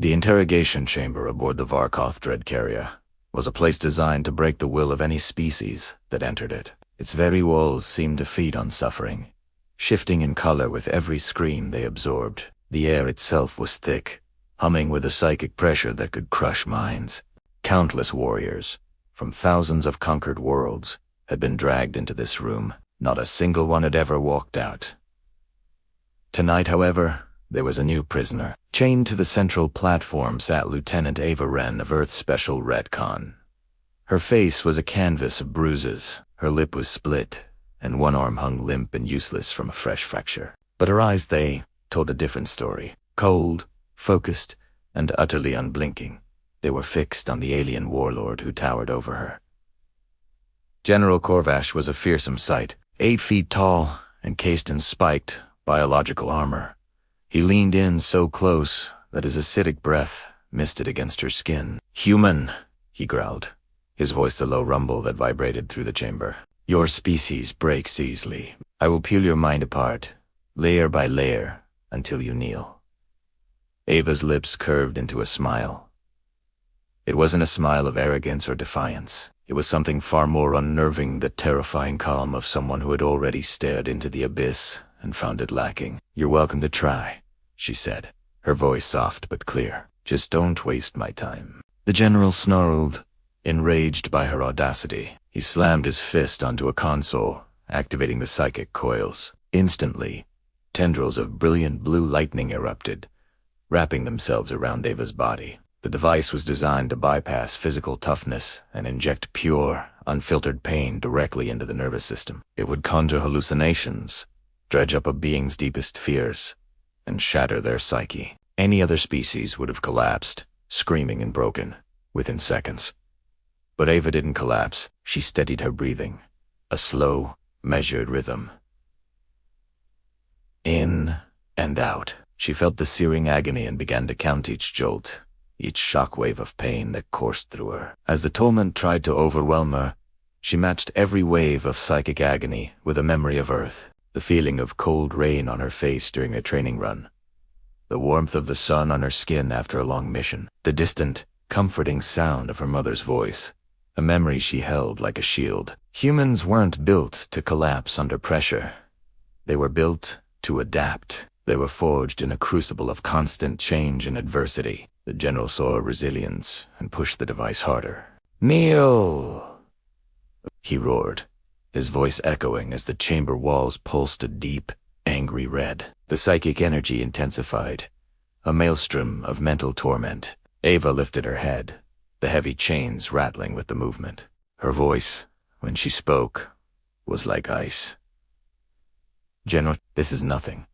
The interrogation chamber aboard the Varkuth dread carrier was a place designed to break the will of any species that entered it. Its very walls seemed to feed on suffering, shifting in color with every scream they absorbed. The air itself was thick, humming with a psychic pressure that could crush minds. Countless warriors, from thousands of conquered worlds, had been dragged into this room. Not a single one had ever walked out. Tonight, however, there was a new prisoner. Chained to the central platform sat Lieutenant Ava Renn of Earth's Special Retcon. Her face was a canvas of bruises, her lip was split, and one arm hung limp and useless from a fresh fracture. But her eyes, they told a different story. Cold, focused, and utterly unblinking. They were fixed on the alien warlord who towered over her. General Korvash was a fearsome sight, 8 feet tall, encased in spiked, biological armor. He leaned in so close that his acidic breath misted against her skin. "Human," he growled, his voice a low rumble that vibrated through the chamber. "Your species breaks easily. I will peel your mind apart, layer by layer, until you kneel." Ava's lips curved into a smile. It wasn't a smile of arrogance or defiance. It was something far more unnerving, the terrifying calm of someone who had already stared into the abyss and found it lacking. "You're welcome to try," she said, her voice soft but clear. "Just don't waste my time." The general snarled, enraged by her audacity. He slammed his fist onto a console, activating the psychic coils. Instantly, tendrils of brilliant blue lightning erupted, wrapping themselves around Ava's body. The device was designed to bypass physical toughness and inject pure, unfiltered pain directly into the nervous system. It would conjure hallucinations, dredge up a being's deepest fears, and shatter their psyche. Any other species would have collapsed, screaming and broken, within seconds. But Ava didn't collapse. She steadied her breathing, a slow, measured rhythm. In and out. She felt the searing agony and began to count each jolt, each shockwave of pain that coursed through her. As the torment tried to overwhelm her, she matched every wave of psychic agony with a memory of Earth, the feeling of cold rain on her face during a training run, the warmth of the sun on her skin after a long mission, the distant, comforting sound of her mother's voice, a memory she held like a shield. Humans weren't built to collapse under pressure. They were built to adapt. They were forged in a crucible of constant change and adversity. The general saw resilience and pushed the device harder. "Kneel!" he roared, his voice echoing as the chamber walls pulsed a deep, angry red. The psychic energy intensified, a maelstrom of mental torment. Ava lifted her head, the heavy chains rattling with the movement. Her voice, when she spoke, was like ice. "General, this is nothing."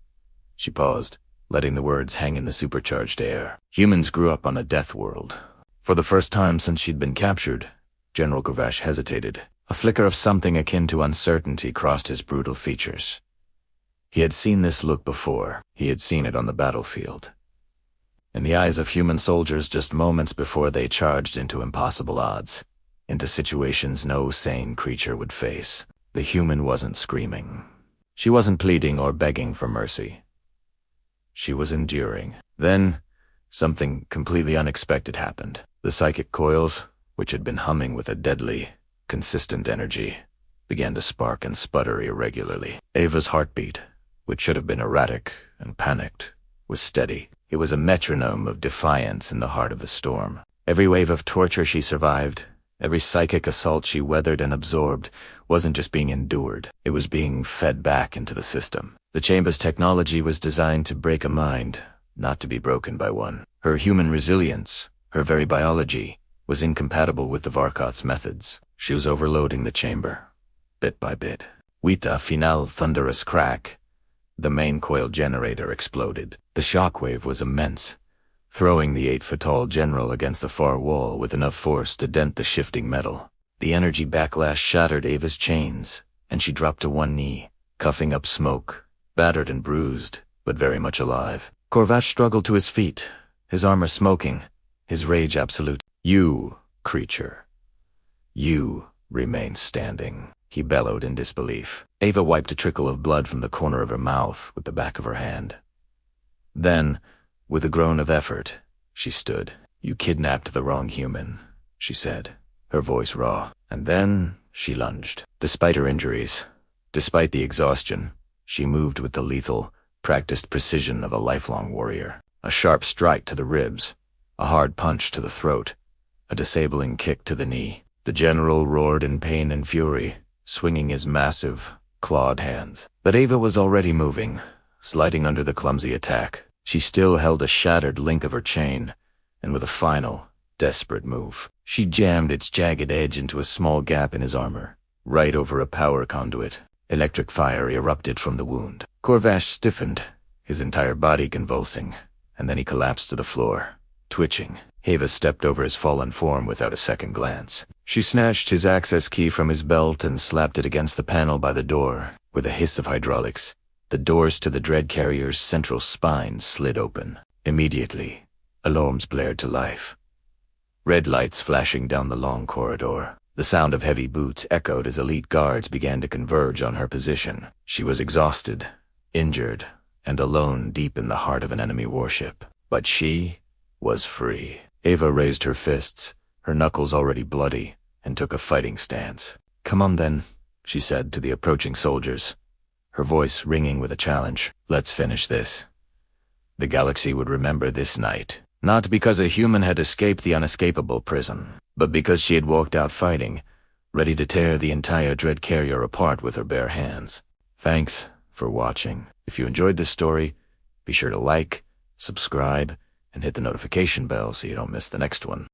She paused, letting the words hang in the supercharged air. Humans grew up on a Deathworld. For the first time since she'd been captured, General Korvash hesitated. A flicker of something akin to uncertainty crossed his brutal features. He had seen this look before. He had seen it on the battlefield, in the eyes of human soldiers just moments before they charged into impossible odds, into situations no sane creature would face. The human wasn't screaming. She wasn't pleading or begging for mercy. She was enduring. Then, something completely unexpected happened. The psychic coils, which had been humming with a deadly, consistent energy, began to spark and sputter irregularly. Ava's heartbeat, which should have been erratic and panicked, was steady. It was a metronome of defiance in the heart of the storm. Every wave of torture she survived, every psychic assault she weathered and absorbed, wasn't just being endured. It was being fed back into the system. The chamber's technology was designed to break a mind, not to be broken by one. Her human resilience, her very biology, was incompatible with the Varkuth's methods. She was overloading the chamber, bit by bit. With a final thunderous crack, the main coil generator exploded. The shockwave was immense, throwing the 8-foot-tall general against the far wall with enough force to dent the shifting metal. The energy backlash shattered Ava's chains, and she dropped to one knee, coughing up smoke, battered and bruised, but very much alive. Korvash struggled to his feet, his armor smoking, his rage absolute. "You, creature. You remain standing," he bellowed in disbelief. Ava wiped a trickle of blood from the corner of her mouth with the back of her hand. Then, with a groan of effort, she stood. "You kidnapped the wrong human," she said, her voice raw. And then she lunged. Despite her injuries, despite the exhaustion, she moved with the lethal, practiced precision of a lifelong warrior. A sharp strike to the ribs, a hard punch to the throat, a disabling kick to the knee. The general roared in pain and fury, swinging his massive, clawed hands. But Ava was already moving, sliding under the clumsy attack. She still held a shattered link of her chain, and with a final, desperate move, she jammed its jagged edge into a small gap in his armor, right over a power conduit. Electric fire erupted from the wound. Corvash stiffened, his entire body convulsing, and then he collapsed to the floor, twitching. Ava stepped over his fallen form without a second glance. She snatched his access key from his belt and slapped it against the panel by the door. With a hiss of hydraulics, the doors to the dread carrier's central spine slid open. Immediately, alarms blared to life. Red lights flashing down the long corridor. The sound of heavy boots echoed as elite guards began to converge on her position. She was exhausted, injured, and alone deep in the heart of an enemy warship. But she was free. Ava raised her fists, her knuckles already bloody, and took a fighting stance. "Come on then," she said to the approaching soldiers, her voice ringing with a challenge. "Let's finish this." The galaxy would remember this night, not because a human had escaped the unescapable prison, but because she had walked out fighting, ready to tear the entire dread carrier apart with her bare hands. Thanks for watching. If you enjoyed this story, be sure to like, subscribe, and hit the notification bell so you don't miss the next one.